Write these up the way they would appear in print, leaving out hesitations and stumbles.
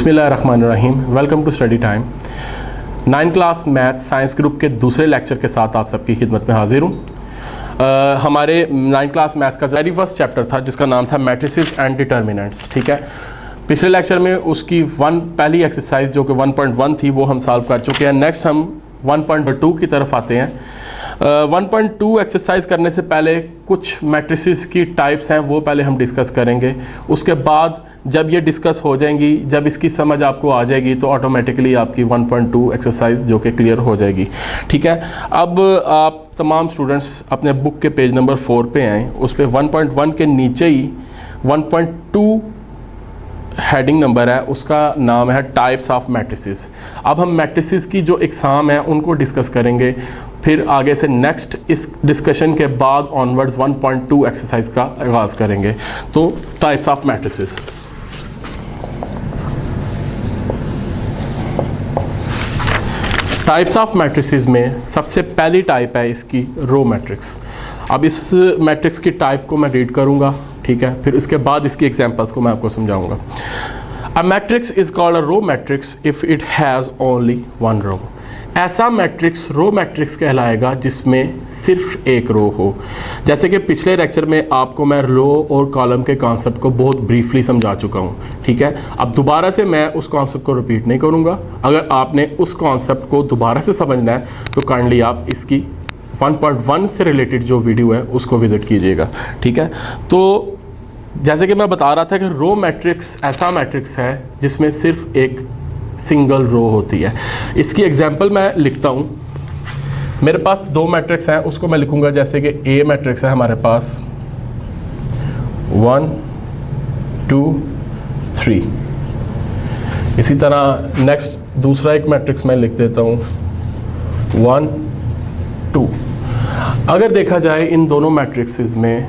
बिस्मिल्लाहिर्रहमानिर्रहीम। Welcome to study time. 9th class math science group के दूसरे लेक्चर के साथ आप सबकी खिदमत में हाजिर हूँ। हमारे 9th क्लास मैथ्स का वेरी फर्स्ट चैप्टर था जिसका नाम था मैट्रिसेस एंड डिटर्मिनेंट्स। ठीक है, पिछले लेक्चर में उसकी पहली एक्सरसाइज जो कि 1.1 थी वो हम सॉल्व कर चुके हैं। नेक्स्ट हम 1.2 की तरफ आते हैं। 1.2 एक्सरसाइज करने से पहले कुछ मैट्रिसेस की टाइप्स हैं वो पहले हम डिस्कस करेंगे। उसके बाद जब ये डिस्कस हो जाएंगी, जब इसकी समझ आपको आ जाएगी तो ऑटोमेटिकली आपकी 1.2 एक्सरसाइज जो कि क्लियर हो जाएगी। ठीक है, अब आप तमाम स्टूडेंट्स अपने बुक के पेज नंबर 4 पे आएँ। उस पर 1.1 के नीचे ही 1.2 हेडिंग नंबर है, उसका नाम है टाइप्स ऑफ मैट्रिसेस। अब हम मैट्रिसेस की जो एग्ज़ाम है उनको डिस्कस करेंगे, फिर आगे से नेक्स्ट इस डिस्कशन के बाद ऑनवर्ड्स 1.2 एक्सरसाइज का आगाज़ करेंगे। तो types of matrices, types of matrices में सबसे पहली टाइप है इसकी रो मैट्रिक्स। अब इस मैट्रिक्स की टाइप को मैं रीड करूंगा, ठीक है, फिर उसके बाद इसकी एग्जांपल्स को मैं आपको समझाऊंगा। A matrix is called a row matrix if it has only one row. ऐसा मैट्रिक्स रो मैट्रिक्स कहलाएगा जिसमें सिर्फ एक रो हो। जैसे कि पिछले लेक्चर में आपको मैं रो और कॉलम के कॉन्सेप्ट को बहुत ब्रीफली समझा चुका हूँ। ठीक है, अब दोबारा से मैं उस कॉन्सेप्ट को रिपीट नहीं करूँगा। अगर आपने उस कॉन्सेप्ट को दोबारा से समझना है तो काइंडली आप इसकी 1.1 से रिलेटेड जो वीडियो है उसको विज़िट कीजिएगा। ठीक है, तो जैसे कि मैं बता रहा था कि रो मैट्रिक्स ऐसा मैट्रिक्स है जिसमें सिर्फ एक सिंगल रो होती है। इसकी एग्जांपल मैं लिखता हूँ। मेरे पास दो मैट्रिक्स हैं, उसको मैं लिखूँगा जैसे कि ए मैट्रिक्स है हमारे पास 1 2 3। इसी तरह नेक्स्ट दूसरा एक मैट्रिक्स मैं लिख देता हूँ 1 2। अगर देखा जाए इन दोनों मैट्रिक्सेस में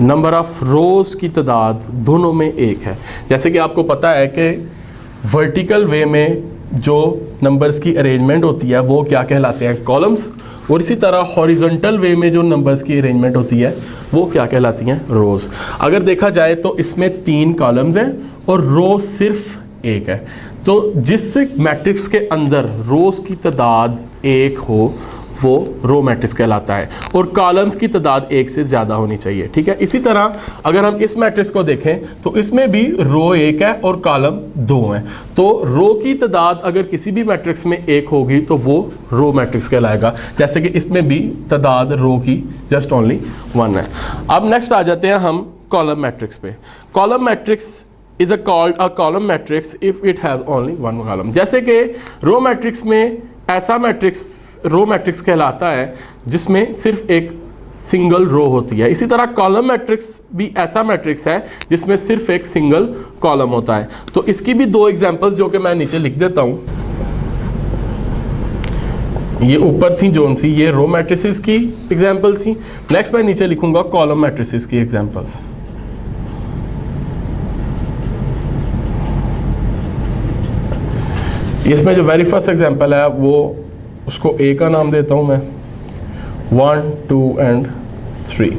नंबर ऑफ रोज़ की तादाद दोनों में एक है। जैसे कि आपको पता है कि वर्टिकल वे में जो नंबर्स की अरेंजमेंट होती है वो क्या कहलाते हैं, कॉलम्स, और इसी तरह हॉरिजॉन्टल वे में जो नंबर्स की अरेंजमेंट होती है वो क्या कहलाती हैं, रोज़। अगर देखा जाए तो इसमें 3 कॉलम्स हैं और रो सिर्फ एक है। तो जिस मैट्रिक्स के अंदर रोज़ की तादाद एक हो वो रो मैट्रिक्स कहलाता है और कॉलम्स की तादाद एक से ज़्यादा होनी चाहिए। ठीक है, इसी तरह अगर हम इस मैट्रिक्स को देखें तो इसमें भी रो एक है और कॉलम 2 हैं। तो रो की तादाद अगर किसी भी मैट्रिक्स में एक होगी तो वो रो मैट्रिक्स कहलाएगा। जैसे कि इसमें भी तादाद रो की जस्ट ओनली 1 है। अब नेक्स्ट आ जाते हैं हम कॉलम मैट्रिक्स पे। Column matrix is called a column matrix if it has only one column. जैसे कि रो मैट्रिक्स में ऐसा मैट्रिक्स रो मैट्रिक्स कहलाता है जिसमें सिर्फ एक सिंगल रो होती है। इसी तरह कॉलम मैट्रिक्स भी ऐसा मैट्रिक्स है जिसमें सिर्फ एक सिंगल कॉलम होता है। तो इसकी भी 2 एग्जांपल्स जो कि मैं नीचे लिख देता हूं। ये ऊपर थी जोन सी, ये रो मैट्रिसेस की एग्जांपल थी। नेक्स्ट मैं नीचे लिखूंगा कॉलम मैट्रिसेस की एग्जांपल्स। इसमें जो वेरी फर्स्ट एग्जांपल है वो उसको ए का नाम देता हूं मैं 1 2 एंड 3,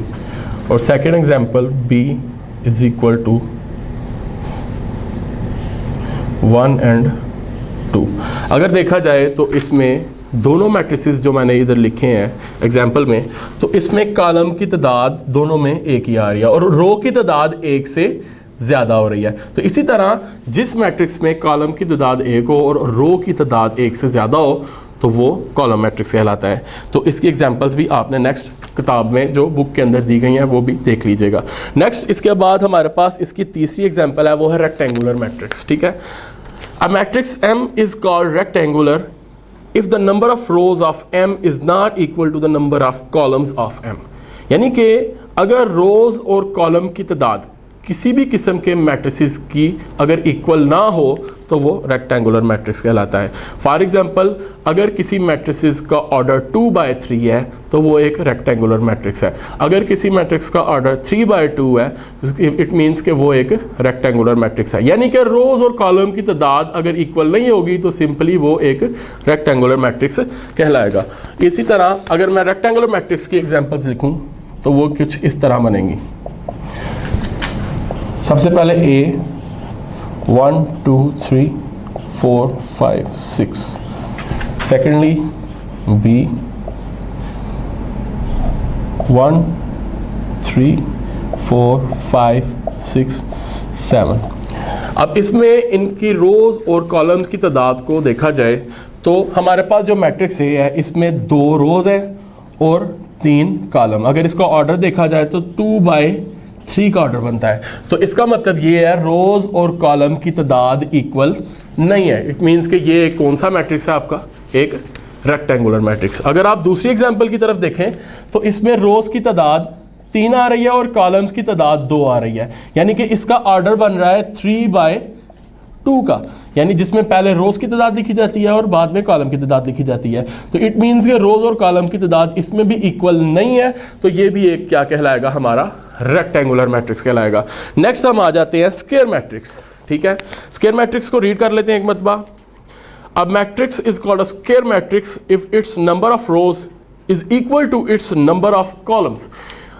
और second example B is equal to 1 and 2। अगर देखा जाए तो इसमें दोनों मैट्रिसेस जो मैंने इधर लिखे हैं एग्जांपल में, तो इसमें कॉलम की तादाद दोनों में एक ही आ रही है और रो की तादाद एक से ज़्यादा हो रही है। तो इसी तरह जिस मैट्रिक्स में कॉलम की तादाद एक हो और रो की तादाद एक से ज़्यादा हो तो वो कॉलम मैट्रिक्स कहलाता है। तो इसकी एग्जांपल्स भी आपने नेक्स्ट किताब में जो बुक के अंदर दी गई हैं वो भी देख लीजिएगा। नेक्स्ट इसके बाद हमारे पास इसकी तीसरी एग्जांपल है, वो है रेक्टेंगुलर मैट्रिक्स। ठीक है, a matrix M is called rectangular if the number of rows of M is not equal to the number of columns of M। यानी कि अगर रोज़ और कॉलम की तादाद किसी भी किस्म के मैट्रिसेस की अगर इक्वल ना हो तो वो रेक्टेंगुलर मैट्रिक्स कहलाता है। फॉर एग्जांपल अगर किसी मैट्रिसेस का ऑर्डर 2/3 है तो वो एक रेक्टेंगुलर मैट्रिक्स है। अगर किसी मैट्रिक्स का ऑर्डर 3/2 है इट मीन्स कि वो एक रेक्टेंगुलर मैट्रिक्स है। यानी कि रोज़ और कॉलम की तादाद अगर इक्वल नहीं होगी तो सिंपली वो एक रेक्टेंगुलर मैट्रिक्स कहलाएगा। इसी तरह अगर मैं रेक्टेंगुलर मैट्रिक्स की एग्जांपल्स लिखूं तो वो कुछ इस तरह बनेंगी। सबसे पहले ए 1 2 3 4 5 6. Secondly, B 1 3 4 5 6 7. अब इसमें इनकी रोज़ और कॉलम्स की तादाद को देखा जाए तो हमारे पास जो मैट्रिक्स ए है इसमें 2 रोज़ है और 3 कॉलम। अगर इसका ऑर्डर देखा जाए तो 2/3 का ऑर्डर बनता है। तो इसका मतलब ये है रोज़ और कॉलम की तादाद इक्वल नहीं है। इट मीन्स कि ये कौन सा मैट्रिक्स है आपका, एक रेक्टेंगुलर मैट्रिक्स। अगर आप दूसरी एग्जांपल की तरफ देखें तो इसमें रोज़ की तादाद 3 आ रही है और कॉलम्स की तादाद 2 आ रही है, यानी कि इसका ऑर्डर बन रहा है 3/2 का, यानी जिसमें पहले रोज़ की तादाद लिखी जाती है और बाद में कॉलम की तादाद लिखी जाती है। तो इट मीन्स कि रोज़ और कॉलम की तादाद इसमें भी इक्वल नहीं है, तो ये भी एक क्या कहलाएगा, हमारा रेक्टेंगुलर मैट्रिक्स कहलाएगा। नेक्स्ट हम आ जाते हैं स्क्वायर मैट्रिक्स। ठीक है, स्क्वायर मैट्रिक्स को रीड कर लेते हैं एक मरतबा। A matrix is called a square matrix if its number of rows is equal to its number of columns.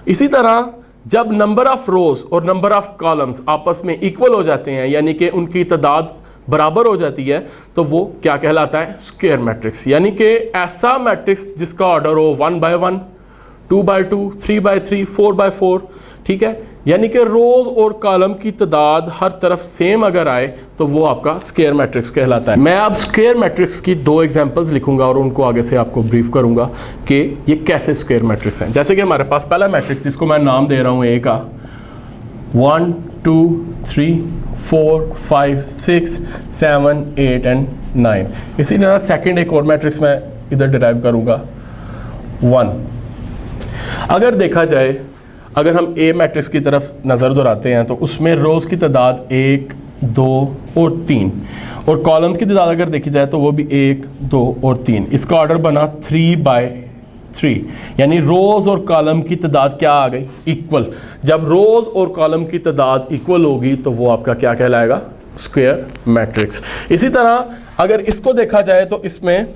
इसी तरह जब नंबर ऑफ रोज और नंबर ऑफ कॉलम्स आपस में इक्वल हो जाते हैं, यानी कि उनकी तादाद बराबर हो जाती है, तो वो क्या कहलाता है, स्क्वायर मैट्रिक्स। यानी कि ऐसा मैट्रिक्स जिसका ऑर्डर हो 1/1, 2/2, 3/3, 4/4। ठीक है, यानी कि रोज और कॉलम की तादाद हर तरफ सेम अगर आए तो वो आपका स्क्वायर मैट्रिक्स कहलाता है। मैं अब स्क्वायर मैट्रिक्स की 2 एग्जांपल्स लिखूंगा और उनको आगे से आपको ब्रीफ करूंगा कि ये कैसे स्क्वायर मैट्रिक्स हैं। जैसे कि हमारे पास पहला मैट्रिक्स जिसको मैं नाम दे रहा हूँ ए का, 1 2 3 4 5 6 7 8 एंड 9। इसी तरह सेकेंड एक और मैट्रिक्स मैं इधर डिराइव करूँगा 1। अगर देखा जाए, अगर हम ए मैट्रिक्स की तरफ नज़र दोहराते हैं तो उसमें रोज़ की तादाद 1 2 और 3 और कॉलम की तादाद अगर देखी जाए तो वो भी 1 2 और 3। इसका ऑर्डर बना 3/3, यानी रोज़ और कॉलम की तादाद क्या आ गई, इक्वल। जब रोज़ और कॉलम की तादाद इक्वल होगी तो वो आपका क्या कहलाएगा, स्क्वायर मैट्रिक्स। इसी तरह अगर इसको देखा जाए तो इसमें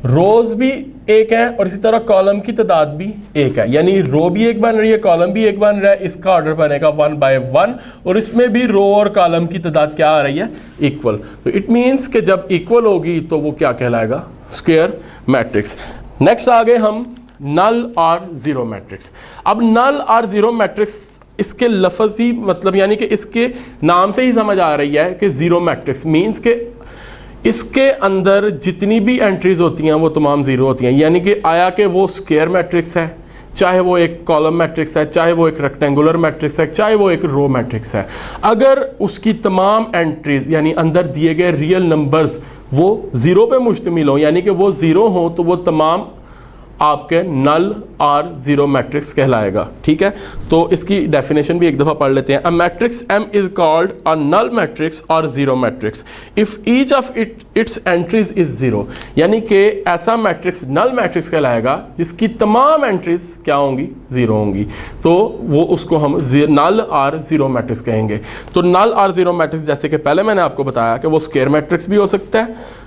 रोज भी 1 है और इसी तरह कॉलम की तादाद भी 1 है, यानी रो भी 1 बन रही है, कॉलम भी 1 बन रहा है। इसका ऑर्डर बनेगा 1/1 और इसमें भी रो और कॉलम की तादाद क्या आ रही है, इक्वल। तो इट मीन्स कि जब इक्वल होगी तो वो क्या कहलाएगा, स्क्वायर मैट्रिक्स। नेक्स्ट आ गए हम नल और जीरो मैट्रिक्स। अब नल और जीरो मैट्रिक्स इसके लफ्ज़ ही मतलब यानी कि इसके नाम से ही समझ आ रही है कि जीरो मैट्रिक्स मीन्स के इसके अंदर जितनी भी एंट्रीज होती हैं वो तमाम ज़ीरो होती हैं। यानी कि आया कि वो स्क्वायर मैट्रिक्स है, चाहे वो एक कॉलम मैट्रिक्स है, चाहे वो एक रेक्टेंगुलर मैट्रिक्स है, चाहे वो एक रो मैट्रिक्स है, अगर उसकी तमाम एंट्रीज यानी अंदर दिए गए रियल नंबर्स वो ज़ीरो पे मुश्तमिल हो, यानी कि वो ज़ीरो हो, तो वो तमाम आपके नल और जीरो मैट्रिक्स कहलाएगा। ठीक है, तो इसकी डेफिनेशन भी एक दफ़ा पढ़ लेते हैं। A matrix M is called a null matrix और zero matrix if each of its entries is zero. यानी कि ऐसा मैट्रिक्स नल मैट्रिक्स कहलाएगा जिसकी तमाम एंट्रीज क्या होंगी, ज़ीरो होंगी, तो वो उसको हम नल और ज़ीरो मैट्रिक्स कहेंगे। तो नल और ज़ीरो मैट्रिक्स जैसे कि पहले मैंने आपको बताया कि वो स्क्वायर मैट्रिक्स भी हो सकता है,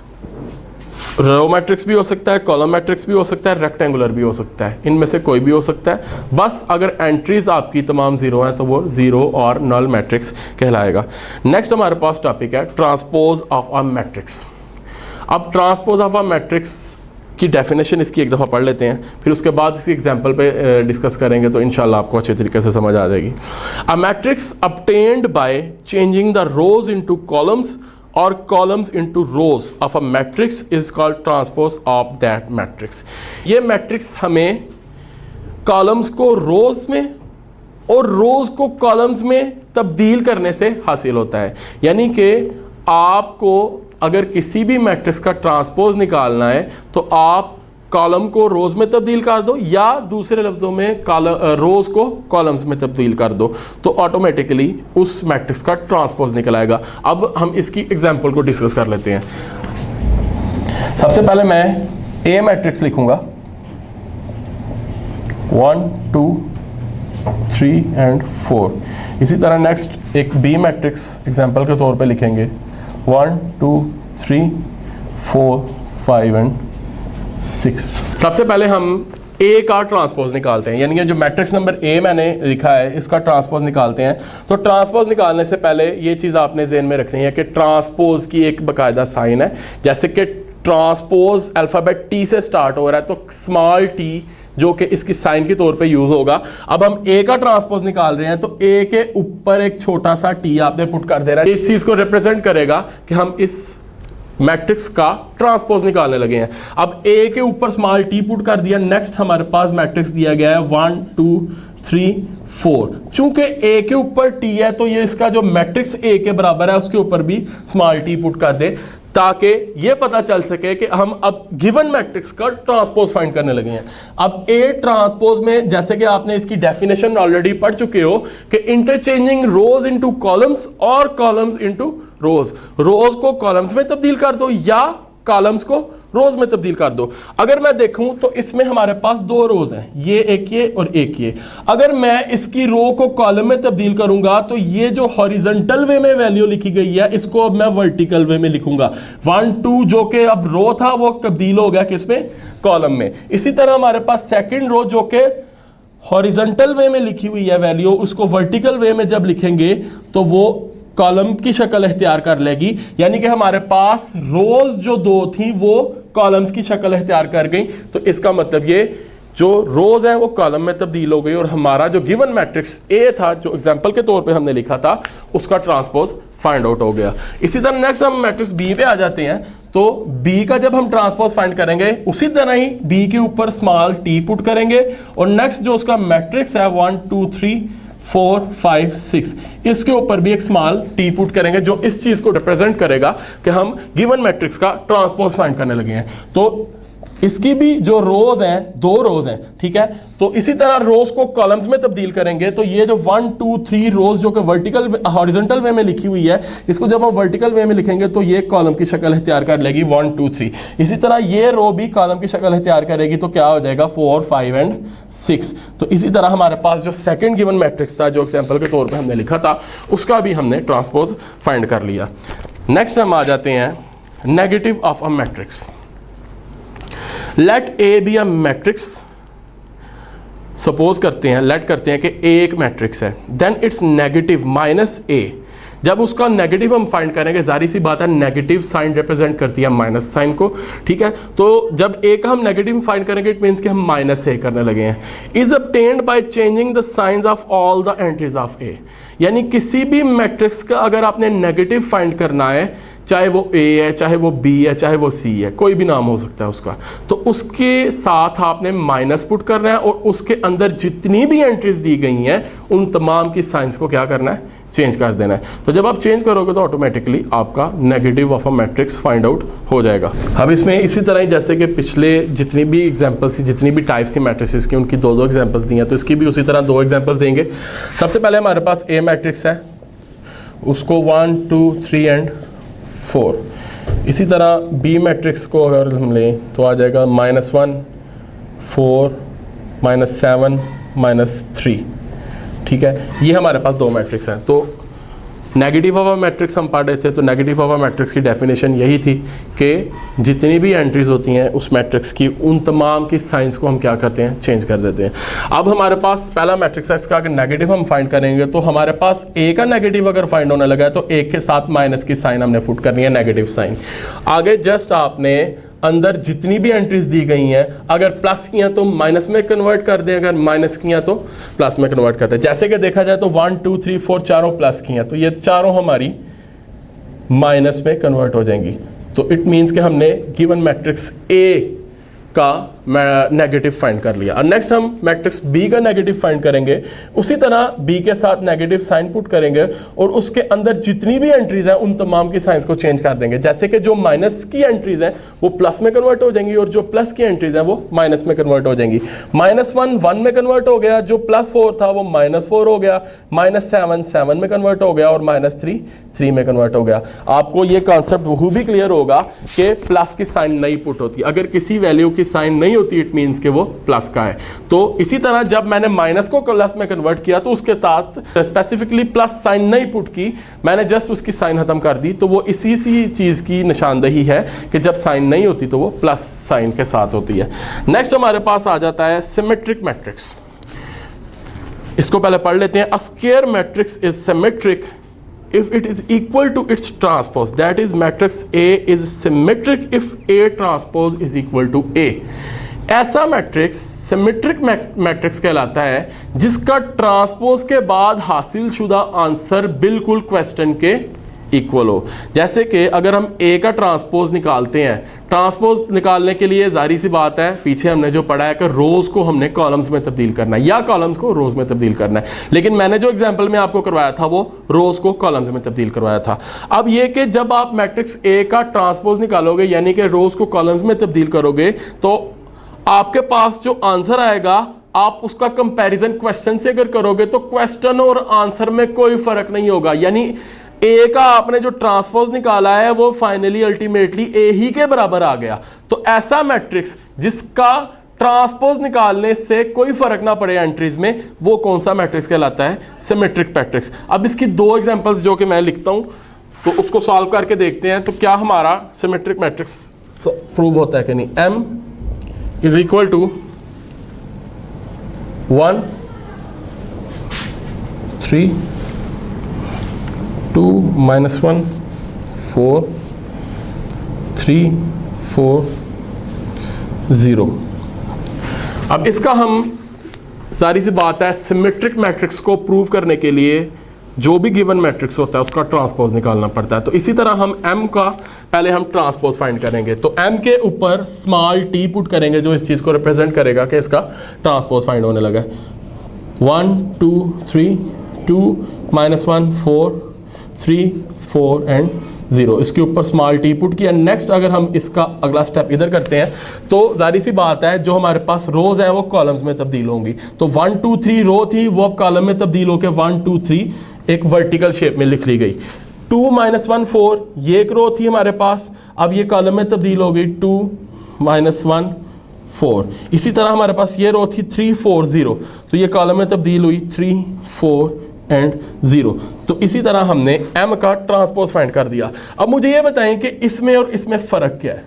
रो मैट्रिक्स भी हो सकता है, कॉलम मैट्रिक्स भी हो सकता है, रेक्टेंगुलर भी हो सकता है, इनमें से कोई भी हो सकता है। बस अगर एंट्रीज आपकी तमाम ज़ीरो हैं तो वो ज़ीरो और नल मैट्रिक्स कहलाएगा। नेक्स्ट हमारे पास टॉपिक है ट्रांसपोज ऑफ अ मैट्रिक्स। अब ट्रांसपोज ऑफ अ मैट्रिक्स की डेफिनेशन इसकी एक दफ़ा पढ़ लेते हैं, फिर उसके बाद इसकी एग्जांपल पे डिस्कस करेंगे तो इंशाल्लाह आपको अच्छे तरीके से समझ आ जाएगी। A matrix obtained bye changing the rose into columns और columns into rows of a matrix is called transpose of that matrix। ये मैट्रिक्स हमें कॉलम्स को रोज में और रोज को कॉलम्स में तब्दील करने से हासिल होता है। यानी कि आपको अगर किसी भी मैट्रिक्स का ट्रांसपोज निकालना है तो आप कॉलम को रोज में तब्दील कर दो या दूसरे लफ्ज़ों में रोज को कॉलम्स में तब्दील कर दो, तो ऑटोमेटिकली उस मैट्रिक्स का ट्रांसपोज निकल आएगा। अब हम इसकी एग्जांपल को डिस्कस कर लेते हैं। सबसे पहले मैं ए मैट्रिक्स लिखूंगा 1 2 3 एंड 4। इसी तरह नेक्स्ट एक बी मैट्रिक्स एग्जांपल के तौर पे लिखेंगे 1 2 3 4 5 एंड 6। सबसे पहले हम ए का ट्रांसपोज निकालते हैं, यानी कि जो मैट्रिक्स नंबर ए मैंने लिखा है इसका ट्रांसपोज निकालते हैं। तो ट्रांसपोज निकालने से पहले ये चीज़ आपने ज़हन में रखनी है कि ट्रांसपोज की एक बाकायदा साइन है। जैसे कि ट्रांसपोज अल्फ़ाबेट टी से स्टार्ट हो रहा है तो स्मॉल टी जो कि इसकी साइन के तौर पे यूज़ होगा। अब हम ए का ट्रांसपोज निकाल रहे हैं तो ए के ऊपर एक छोटा सा टी आपने पुट कर दे रहा है, इस चीज़ को रिप्रेजेंट करेगा कि हम इस मैट्रिक्स का ट्रांसपोज निकालने लगे हैं। अब ए के ऊपर स्मॉल टी पुट कर दिया, नेक्स्ट हमारे पास मैट्रिक्स दिया गया है 1 2 3 4। चूंकि ए के ऊपर टी है तो ये इसका जो मैट्रिक्स ए के बराबर है उसके ऊपर भी स्मॉल टी पुट कर दे, ताकि ये पता चल सके कि हम अब गिवन मैट्रिक्स का ट्रांसपोज फाइंड करने लगे हैं। अब ए ट्रांसपोज में जैसे कि आपने इसकी डेफिनेशन ऑलरेडी पढ़ चुके हो कि इंटरचेंजिंग रोज इनटू कॉलम्स और कॉलम्स इनटू रोज, रोज को कॉलम्स में तब्दील कर दो या कॉलम्स को रोज में तब्दील कर दो। अगर मैं देखूं तो इसमें हमारे पास दो रोज हैं, ये एक ये और एक ये। अगर मैं इसकी रो को कॉलम में तब्दील करूंगा तो ये जो हॉरिजॉन्टल वे में वैल्यू लिखी गई है इसको अब मैं वर्टिकल वे में लिखूंगा। 1 2 जो कि अब रो था वो तब्दील हो गया किसमें, कॉलम में। इसी तरह हमारे पास सेकंड रो जो कि हॉरिजॉन्टल वे में लिखी हुई है वैल्यू, उसको वर्टिकल वे में जब लिखेंगे तो वो कॉलम की शक्ल इख्तियार कर लेगी, यानी कि हमारे पास रोज जो दो थी वो कॉलम्स की शक्ल इख्तियार कर गई। तो इसका मतलब ये जो रोज है वो कॉलम में तब्दील हो गई और हमारा जो गिवन मैट्रिक्स ए था जो एग्जांपल के तौर पे हमने लिखा था उसका ट्रांसपोज फाइंड आउट हो गया। इसी तरह नेक्स्ट हम मैट्रिक्स बी पे आ जाते हैं। तो बी का जब हम ट्रांसपोज फाइंड करेंगे उसी तरह ही बी के ऊपर स्मॉल टी पुट करेंगे और नेक्स्ट जो उसका मैट्रिक्स है 1 2 3 4 5 6 इसके ऊपर भी एक स्मॉल टी पुट करेंगे जो इस चीज को रिप्रेजेंट करेगा कि हम गिवन मैट्रिक्स का ट्रांसपोज फाइंड करने लगे हैं। तो इसकी भी जो रोज हैं दो रोज हैं, ठीक है। तो इसी तरह रोज को कॉलम्स में तब्दील करेंगे तो ये जो 1 2 3 रोज जो कि वर्टिकल हॉरिजॉन्टल वे में लिखी हुई है इसको जब हम वर्टिकल वे में लिखेंगे तो ये कॉलम की शक्ल इख्तियार कर लेगी 1 2 3। इसी तरह ये रो भी कॉलम की शक्ल इख्तियार करेगी तो क्या हो जाएगा 4 5 एंड 6। तो इसी तरह हमारे पास जो सेकंड गिवन मैट्रिक्स था जो एग्जांपल के तौर पे हमने लिखा था उसका भी हमने ट्रांसपोज फाइंड कर लिया। नेक्स्ट हम आ जाते हैं negative of a matrix. Let A be a matrix, suppose करते हैं लेट करते हैं कि ए एक मैट्रिक्स है, देन इट्स नेगेटिव माइनस ए। जब उसका नेगेटिव हम फाइंड करेंगे जाहिर सी बात है नेगेटिव साइन रिप्रेजेंट करती है माइनस साइन को, ठीक है। तो जब ए का हम नेगेटिव फाइंड करेंगे इट मीन्स कि हम माइनस ए करने लगे हैं। Is obtained by changing the signs of all the entries of A, यानी किसी भी मैट्रिक्स का अगर आपने नेगेटिव फाइंड करना है, चाहे वो ए है चाहे वो बी है चाहे वो सी है, कोई भी नाम हो सकता है उसका, तो उसके साथ आपने माइनस पुट करना है और उसके अंदर जितनी भी एंट्रीज दी गई हैं उन तमाम की साइंस को क्या करना है, चेंज कर देना है। तो जब आप चेंज करोगे तो ऑटोमेटिकली आपका negative of a matrix find out हो जाएगा। अब इसमें इसी तरह ही जैसे कि पिछले जितनी भी एग्जांपल्स जितनी भी टाइप्स की मैट्रिसेस की उनकी दो एग्जांपल्स दी हैं, तो इसकी भी उसी तरह दो एग्जांपल्स देंगे। सबसे पहले हमारे पास ए मैट्रिक्स है, उसको 1 2 3 एंड 4। इसी तरह बी मैट्रिक्स को अगर हम लें तो आ जाएगा -1 4 -7 -3, ठीक है। ये हमारे पास दो मैट्रिक्स हैं। तो नेगेटिव ऑफ अ मैट्रिक्स हम पढ़ रहे थे, तो नेगेटिव ऑफ अ मैट्रिक्स की डेफिनेशन यही थी कि जितनी भी एंट्रीज होती हैं उस मैट्रिक्स की उन तमाम की साइंस को हम क्या करते हैं, चेंज कर देते हैं। अब हमारे पास पहला मैट्रिक्स है, इसका अगर नेगेटिव हम फाइंड करेंगे तो हमारे पास ए का नेगेटिव अगर फाइंड होने लगा है तो एक के साथ माइनस की साइन हमने पुट करनी है, नेगेटिव साइन। आगे जस्ट आपने अंदर जितनी भी एंट्रीज दी गई हैं अगर प्लस किया तो माइनस में कन्वर्ट कर दें, अगर माइनस किया तो प्लस में कन्वर्ट करते हैं। जैसे कि देखा जाए तो 1 2 3 4 चारों प्लस की हैं तो ये चारों हमारी माइनस में कन्वर्ट हो जाएंगी। तो इट मीन्स कि हमने गिवन मैट्रिक्स ए का नेगेटिव फाइंड कर लिया। और नेक्स्ट हम मैट्रिक्स बी का नेगेटिव फाइंड करेंगे, उसी तरह बी के साथ नेगेटिव साइन पुट करेंगे और उसके अंदर जितनी भी एंट्रीज हैं उन तमाम की साइंस को चेंज कर देंगे। जैसे कि जो माइनस की एंट्रीज हैं वो प्लस में कन्वर्ट हो जाएंगी और जो प्लस की एंट्रीज हैं वो माइनस में कन्वर्ट हो जाएंगी। -1 1 में कन्वर्ट हो गया, जो +4 था वो -4 हो गया, -7 7 में कन्वर्ट हो गया और -3 3 में कन्वर्ट हो गया। आपको ये कॉन्सेप्ट वो भी क्लियर होगा कि प्लस की साइन नहीं पुट होती। अगर किसी वैल्यू की साइन नहीं होती इट मीन्स कि वो प्लस का है। तो इसी तरह जब मैंने माइनस को प्लस में कन्वर्ट किया तो उसके साथ स्पेसिफिकली प्लस साइन नहीं पुट की, मैंने जस्ट उसकी साइन खत्म कर दी। तो वो इसी सी चीज़ की निशानदही है कि जब साइन नहीं होती तो वो प्लस साइन के साथ होती है। नेक्स्ट हमारे पास आ जाता है सिमेट्रिक मैट्रिक्स। इसको पहले पढ़ लेते हैं। A square matrix is symmetric if it is equal to its transpose, that is matrix A is symmetric if A transpose is equal to A। ऐसा मैट्रिक्स सिमेट्रिक मैट्रिक्स कहलाता है जिसका ट्रांसपोज के बाद हासिल शुदा आंसर बिल्कुल क्वेश्चन के इक्वल हो। जैसे कि अगर हम ए का ट्रांसपोज निकालते हैं, ट्रांसपोज निकालने के लिए जारी सी बात है, पीछे हमने जो पढ़ा है कि रोज़ को हमने कॉलम्स में तब्दील करना है या कॉलम्स को रोज़ में तब्दील करना है, लेकिन मैंने जो एग्जांपल में आपको करवाया था वो रोज़ को कॉलम्स में तब्दील करवाया था। अब ये कि जब आप मैट्रिक्स ए का ट्रांसपोज निकालोगे यानी कि रोज़ को कॉलम्स में तब्दील करोगे तो आपके पास जो आंसर आएगा आप उसका कंपैरिजन क्वेश्चन से अगर करोगे तो क्वेश्चन और आंसर में कोई फर्क नहीं होगा। यानी ए का आपने जो ट्रांसपोज निकाला है वो फाइनली अल्टीमेटली ए ही के बराबर आ गया। तो ऐसा मैट्रिक्स जिसका ट्रांसपोज निकालने से कोई फर्क ना पड़े एंट्रीज में, वो कौन सा मैट्रिक्स कहलाता है? Symmetric matrix. अब इसकी दो एग्जांपल्स जो कि मैं लिखता हूं तो उसको सॉल्व करके देखते हैं तो क्या हमारा सिमेट्रिक मैट्रिक्स प्रूव होता है कि नहीं। m is equal to 1 3 2 -1 4 3 4 0। अब इसका हम सारी सी बात है सिमेट्रिक मैट्रिक्स को प्रूव करने के लिए जो भी गिवन मैट्रिक्स होता है उसका ट्रांसपोज निकालना पड़ता है। तो इसी तरह हम m का पहले हम ट्रांसपोज फाइंड करेंगे। तो m के ऊपर स्मॉल t पुट करेंगे जो इस चीज़ को रिप्रेजेंट करेगा कि इसका ट्रांसपोज फाइंड होने लगा है। 1 2 3 2 -1 4 3 4 एंड 0। इसके ऊपर स्मॉल t पुट किया। नेक्स्ट अगर हम इसका अगला स्टेप इधर करते हैं तो जारी सी बात है जो हमारे पास रोज हैं वो कॉलम्स में तब्दील होंगी। तो 1 2 3 रो थी वो अब कॉलम में तब्दील होकर 1 2 3 एक वर्टिकल शेप में लिख ली गई। 2 -1 4 ये एक रो थी हमारे पास, अब ये कॉलम में तब्दील हो गई 2 -1 4। इसी तरह हमारे पास ये रो थी 3 4 0 तो ये कॉलम में तब्दील हुई 3 4 एंड 0। तो इसी तरह हमने m का ट्रांसपोज फाइंड कर दिया। अब मुझे ये बताएं कि इसमें और इसमें फ़र्क क्या है,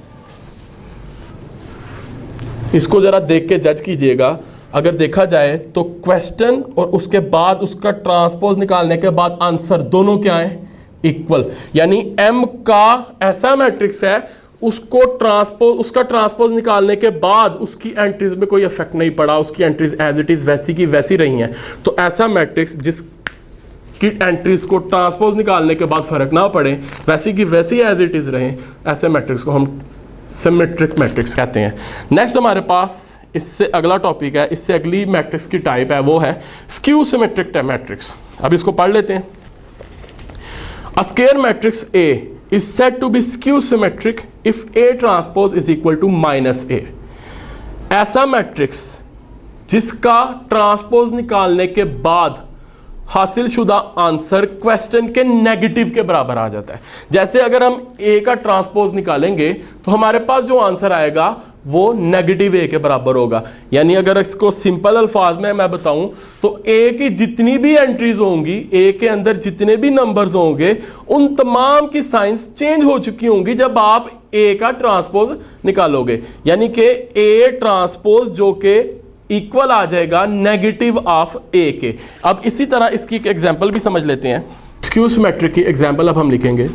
इसको ज़रा देख के जज कीजिएगा। अगर देखा जाए तो क्वेश्चन और उसके बाद उसका ट्रांसपोज निकालने के बाद आंसर दोनों क्या है? इक्वल। यानी m का ऐसा मैट्रिक्स है उसका ट्रांसपोज निकालने के बाद उसकी एंट्रीज में कोई इफेक्ट नहीं पड़ा, उसकी एंट्रीज एज इट इज वैसी की वैसी रही हैं। तो ऐसा मैट्रिक्स जिसकी एंट्रीज को ट्रांसपोज निकालने के बाद फर्क ना पड़े, वैसी की वैसी एज इट इज रहे, ऐसे मैट्रिक्स को हम सिमेट्रिक मैट्रिक्स कहते हैं। नेक्स्ट हमारे पास इससे अगला टॉपिक है, इससे अगली मैट्रिक्स की टाइप है वो है स्क्यू सिमेट्रिक मैट्रिक्स। अब इसको पढ़ लेते हैं। A square matrix A is said to be skew symmetric if A transpose is equal to -A। ऐसा मैट्रिक्स जिसका ट्रांसपोज निकालने के बाद हासिल शुदा आंसर क्वेश्चन के नेगेटिव के बराबर आ जाता है। जैसे अगर हम A का ट्रांसपोज निकालेंगे तो हमारे पास जो आंसर आएगा वो नेगेटिव A के बराबर होगा। यानी अगर इसको सिंपल अल्फाज में मैं बताऊं तो A की जितनी भी एंट्रीज होंगी, A के अंदर जितने भी नंबर्स होंगे, उन तमाम की साइंस चेंज हो चुकी होंगी जब आप A का ट्रांसपोज निकालोगे। यानी कि A ट्रांसपोज जो कि इक्वल आ जाएगा नेगेटिव ऑफ A के। अब इसी तरह इसकी एक एग्जांपल भी समझ लेते हैं। स्क्यू सिमेट्रिक की एग्जांपल अब हम लिखेंगे।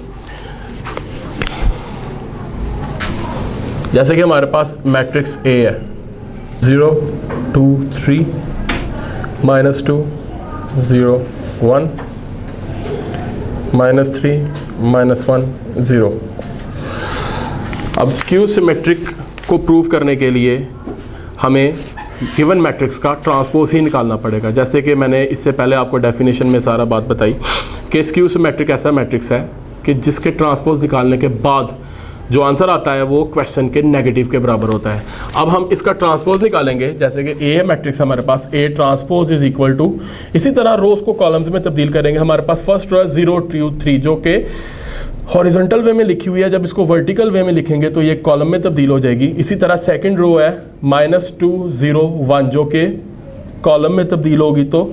जैसे कि हमारे पास मैट्रिक्स A है 0 2 3 -2 0 1 -3 -1 0। अब स्क्यू सिमेट्रिक को प्रूव करने के लिए हमें गिवन मैट्रिक्स का ट्रांसपोज ही निकालना पड़ेगा। जैसे कि मैंने इससे पहले आपको डेफिनेशन में सारा बात बताई कि स्क्यू सिमेट्रिक ऐसा मैट्रिक्स है कि जिसके ट्रांसपोज निकालने के बाद जो आंसर आता है वो क्वेश्चन के नेगेटिव के बराबर होता है। अब हम इसका ट्रांसपोज निकालेंगे। जैसे कि ए मैट्रिक्स हमारे पास A transpose is equal to, इसी तरह रोज को कॉलम्स में तब्दील करेंगे। हमारे पास फर्स्ट रो है 0 2 3 जो कि हॉरिजॉन्टल वे में लिखी हुई है, जब इसको वर्टिकल वे में लिखेंगे तो ये कॉलम में तब्दील हो जाएगी। इसी तरह सेकंड रो है -2 0 1 जो कि कॉलम में तब्दील होगी तो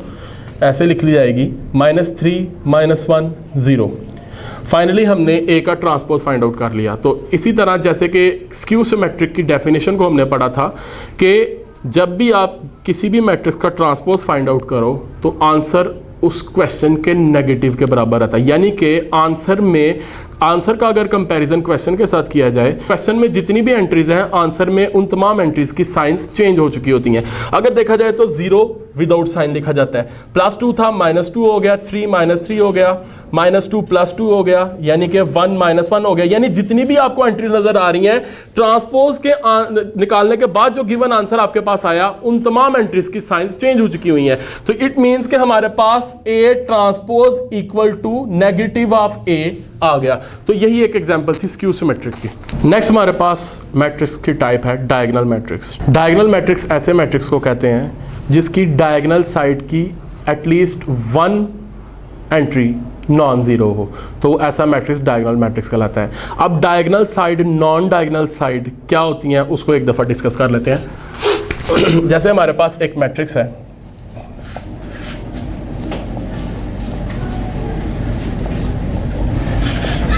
ऐसे लिख ली जाएगी -3 -1 0। फाइनली हमने ए का ट्रांसपोज फाइंड आउट कर लिया। तो इसी तरह जैसे कि स्क्यू सिमेट्रिक की डेफिनेशन को हमने पढ़ा था कि जब भी आप किसी भी मैट्रिक्स का ट्रांसपोज फाइंड आउट करो तो आंसर उस क्वेश्चन के नेगेटिव के बराबर आता है, यानी कि आंसर का अगर कंपैरिजन क्वेश्चन के साथ किया जाए, क्वेश्चन में जितनी भी एंट्रीज हैं आंसर में उन तमाम एंट्रीज की साइंस चेंज हो चुकी होती हैं। अगर देखा जाए तो 0 विदाउट साइन लिखा जाता है, +2 था -2 हो गया, 3 -3 हो गया, -2 +2 हो गया, यानी कि 1 -1 हो गया। यानी जितनी भी आपको एंट्रीज नजर आ रही हैं ट्रांसपोज के निकालने के बाद जो गिवन आंसर आपके पास आया उन तमाम एंट्रीज की साइंस चेंज हो चुकी हुई हैं। तो इट मीन्स कि हमारे पास A transpose equal to negative of A आ गया। तो यही एक एग्जांपल थी स्क्यू सिमेट्रिक की। नेक्स्ट हमारे पास मैट्रिक्स की टाइप है डायगोनल मैट्रिक्स। डायगोनल मैट्रिक्स ऐसे मैट्रिक्स को कहते हैं जिसकी डायगोनल साइड की एटलीस्ट 1 एंट्री नॉन ज़ीरो हो, तो ऐसा मैट्रिक्स डायगोनल मैट्रिक्स कहलाता है। अब diagonal side, non diagonal side क्या होती हैं उसको एक दफ़ा डिस्कस कर लेते हैं। जैसे हमारे पास एक मैट्रिक्स है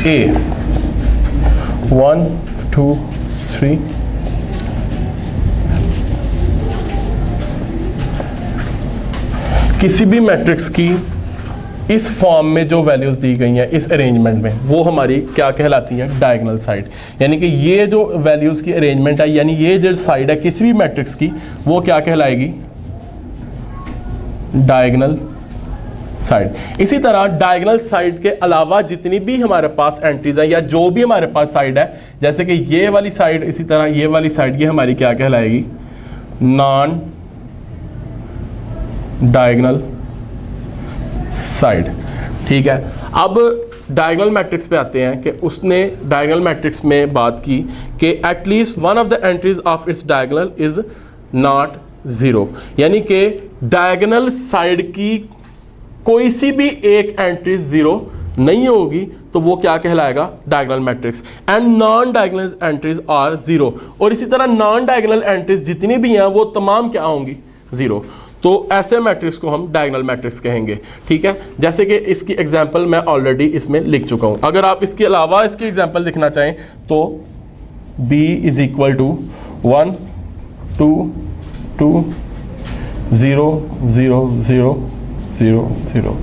A 1 2 3 किसी भी मैट्रिक्स की इस फॉर्म में जो वैल्यूज दी गई हैं इस अरेंजमेंट में वो हमारी क्या कहलाती है, डायगोनल साइड। यानी कि ये जो वैल्यूज की अरेंजमेंट है, यानी ये जो साइड है किसी भी मैट्रिक्स की वो क्या कहलाएगी, डायगोनल साइड। इसी तरह डायगोनल साइड के अलावा जितनी भी हमारे पास एंट्रीज है या जो भी हमारे पास साइड है, जैसे कि ये वाली साइड, इसी तरह ये वाली साइड, ये हमारी क्या कहलाएगी, नॉन डायगोनल साइड। ठीक है, अब डायगोनल मैट्रिक्स पे आते हैं कि उसने डायगोनल मैट्रिक्स में बात की कि at least one of the entries of its diagonal is not zero, यानी कि डायगोनल साइड की कोई सी भी एक एंट्री ज़ीरो नहीं होगी तो वो क्या कहलाएगा, diagonal matrix. And non diagonal entries are zero, और इसी तरह नॉन डायगोनल एंट्रीज जितनी भी हैं वो तमाम क्या होंगी, ज़ीरो। तो ऐसे मैट्रिक्स को हम डायगोनल मैट्रिक्स कहेंगे। ठीक है, जैसे कि इसकी एग्जांपल मैं ऑलरेडी इसमें लिख चुका हूं। अगर आप इसके अलावा इसकी एग्जांपल लिखना चाहें तो b इज इक्वल टू 1 2 2 0 0 0 0 0।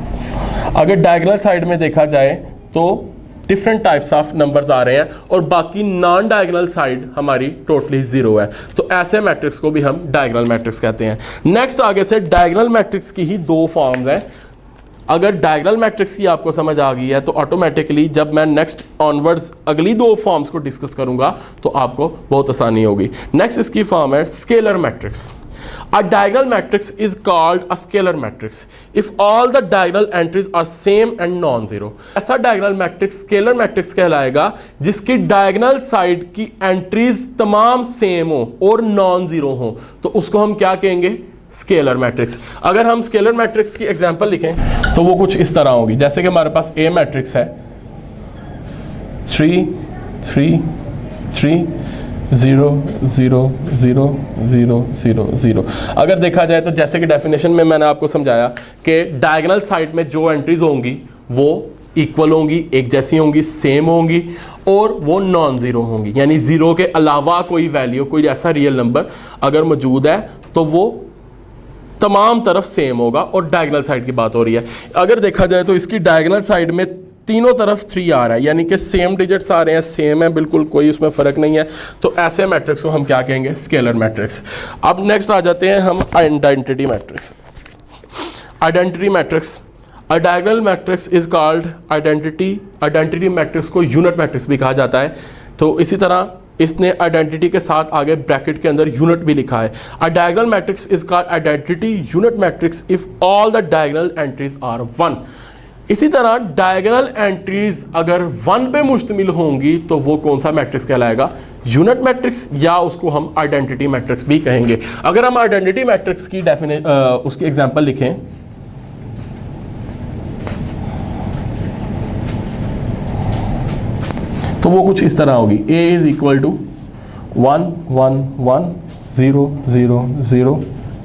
अगर डायगोनल साइड में देखा जाए तो डिफरेंट टाइप्स ऑफ नंबर्स आ रहे हैं और बाकी नॉन डायगोनल साइड हमारी टोटली ज़ीरो है, तो ऐसे मैट्रिक्स को भी हम डायगोनल मैट्रिक्स कहते हैं। नेक्स्ट आगे से डायगोनल मैट्रिक्स की ही 2 फॉर्म्स हैं। अगर डायगोनल मैट्रिक्स की आपको समझ आ गई है तो ऑटोमेटिकली जब मैं नेक्स्ट ऑनवर्ड्स अगली 2 फॉर्म्स को डिस्कस करूंगा तो आपको बहुत आसानी होगी। नेक्स्ट इसकी फॉर्म है scalar matrix. A diagonal matrix is called a scalar matrix if all the diagonal entries are same and non-zero। ऐसा diagonal matrix scalar matrix कहलाएगा जिसकी diagonal side की entries तमाम same हो और non-zero हो, तो उसको हम क्या कहेंगे, स्केलर मैट्रिक्स। अगर हम स्केलर मैट्रिक्स की एग्जांपल लिखें तो वो कुछ इस तरह होगी, जैसे कि हमारे पास A मैट्रिक्स है 3 3 3 0 0 0 0 0 0। अगर देखा जाए तो जैसे कि डेफिनेशन में मैंने आपको समझाया कि डायगोनल साइड में जो एंट्रीज होंगी वो इक्वल होंगी, एक जैसी होंगी, सेम होंगी और वो नॉन ज़ीरो होंगी, यानी ज़ीरो के अलावा कोई वैल्यू, कोई ऐसा रियल नंबर अगर मौजूद है तो वो तमाम तरफ सेम होगा। और डायगोनल साइड की बात हो रही है, अगर देखा जाए तो इसकी डायगोनल साइड में तीनों तरफ 3 आ रहा है, यानी कि सेम डिजिट्स आ रहे हैं, सेम है बिल्कुल, कोई उसमें फ़र्क नहीं है, तो ऐसे मैट्रिक्स को हम क्या कहेंगे, स्केलर मैट्रिक्स। अब नेक्स्ट आ जाते हैं हम identity matrix. Identity matrix, a diagonal matrix is called identity. Identity matrix को यूनिट मैट्रिक्स भी कहा जाता है। तो इसी तरह इसने आइडेंटिटी के साथ आगे ब्रैकेट के अंदर यूनिट भी लिखा है। A diagonal matrix is called identity unit matrix if all the diagonal entries are 1। इसी तरह डायगोनल एंट्रीज अगर 1 पे मुश्तमिल होंगी तो वो कौन सा मैट्रिक्स कहलाएगा, यूनिट मैट्रिक्स, या उसको हम आइडेंटिटी मैट्रिक्स भी कहेंगे। अगर हम आइडेंटिटी मैट्रिक्स की उसकी एग्जांपल लिखें वो कुछ इस तरह होगी, a इज इक्वल टू 1 1 1 0 0 0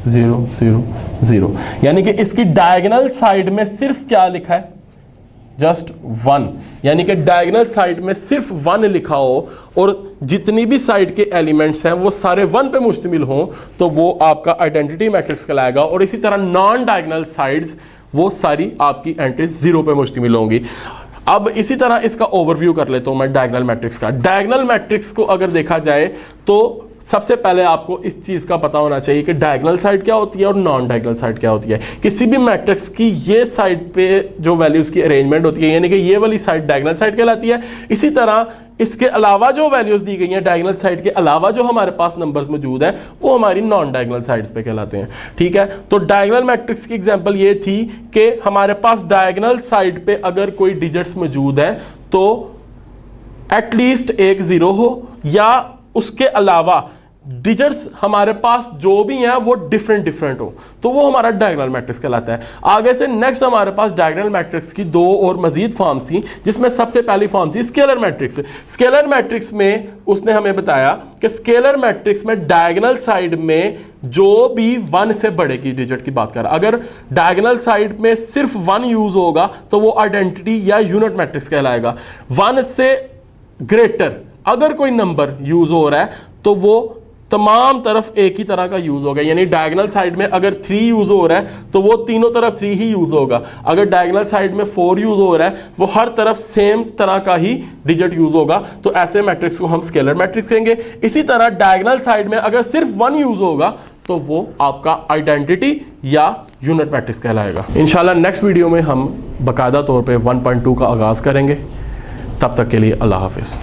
0 0 0, यानी कि इसकी डायगोनल साइड में सिर्फ क्या लिखा है, जस्ट 1, यानी कि डायगोनल साइड में सिर्फ 1 लिखा हो और जितनी भी साइड के एलिमेंट्स हैं वो सारे 1 पे मुश्तमिल हों तो वो आपका आइडेंटिटी मैट्रिक्स कहलाएगा। और इसी तरह नॉन डायगोनल साइड्स वो सारी आपकी एंट्रीज 0 पे मुश्तमिल होंगी। अब इसी तरह इसका ओवरव्यू कर लेता हूं मैं डायगोनल मैट्रिक्स का। डायगोनल मैट्रिक्स को अगर देखा जाए तो सबसे पहले आपको इस चीज़ का पता होना चाहिए कि डायगोनल साइड क्या होती है और नॉन डायगोनल साइड क्या होती है। किसी भी मैट्रिक्स की ये साइड पे जो वैल्यूज़ की अरेंजमेंट होती है, यानी कि ये वाली साइड डायगोनल साइड कहलाती है। इसी तरह इसके अलावा जो वैल्यूज़ दी गई हैं डायगोनल साइड के अलावा जो हमारे पास नंबर्स मौजूद है वो हमारी नॉन डायगोनल साइड्स पे कहलाते हैं। ठीक है, तो डायगोनल मैट्रिक्स की एग्जांपल ये थी कि हमारे पास डायगोनल साइड पे अगर कोई डिजिट्स मौजूद है तो एटलीस्ट एक 0 हो या उसके अलावा डिजिट्स हमारे पास जो भी हैं वो डिफरेंट हो, तो वो हमारा डायगोनल मैट्रिक्स कहलाता है। आगे से नेक्स्ट हमारे पास डायगोनल मैट्रिक्स की 2 और मजीद फॉर्म्स थी, जिसमें सबसे पहली फॉर्म थी स्केलर मैट्रिक्स। स्केलर मैट्रिक्स में उसने हमें बताया कि स्केलर मैट्रिक्स में डायगोनल साइड में जो भी 1 से बड़े की डिजिट की बात कर रहा, अगर डायगोनल साइड में सिर्फ 1 यूज होगा तो वो आइडेंटिटी या यूनिट मैट्रिक्स कहलाएगा। 1 से ग्रेटर अगर कोई नंबर यूज हो रहा है तो वो तमाम तरफ एक ही तरह का यूज होगा, यानी डायगोनल साइड में अगर 3 यूज हो रहा है तो वो तीनों तरफ 3 ही यूज होगा। अगर डायगोनल साइड में 4 यूज हो रहा है वो हर तरफ सेम तरह का ही डिजिट यूज होगा, तो ऐसे मैट्रिक्स को हम स्केलर मैट्रिक्स कहेंगे। इसी तरह डायगोनल साइड में अगर सिर्फ 1 यूज होगा तो वो आपका आइडेंटिटी या यूनिट मैट्रिक्स कहलाएगा। इंशाल्लाह नेक्स्ट वीडियो में हम बाकायदा तौर पर 1.2 का आगाज करेंगे। तब तक के लिए अल्लाह हाफिज़।